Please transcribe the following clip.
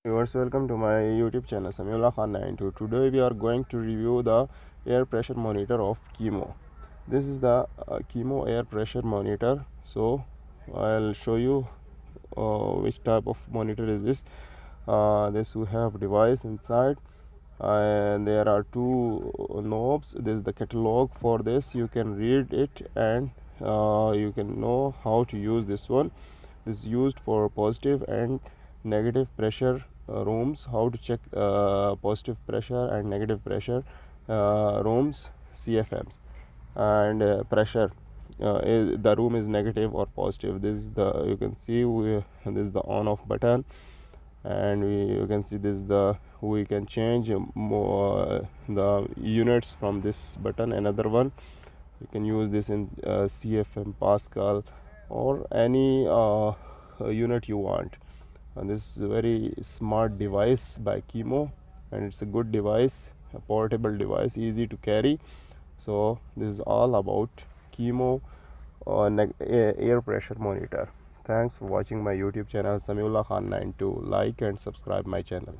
Viewers, welcome to my YouTube channel Samiullah Khan 92. Today we are going to review the air pressure monitor of Kimo. This is the Kimo air pressure monitor. So I'll show you which type of monitor is this. This we have device inside, and there are two knobs. This is the catalog for this. You can read it and you can know how to use this one. This is used for positive and negative pressure rooms. How to check positive pressure and negative pressure rooms, CFMs, and pressure. The room is negative or positive. This is the, you can see this is the on off button, and you can see this is the, we can change more the units from this button. Another one, you can use this in CFM, Pascal, or any unit you want. And this is a very smart device by Kimo, and it's a good device, a portable device, easy to carry. So this is all about Kimo air pressure monitor. Thanks for watching my YouTube channel Samiullah Khan 92. Like and subscribe my channel.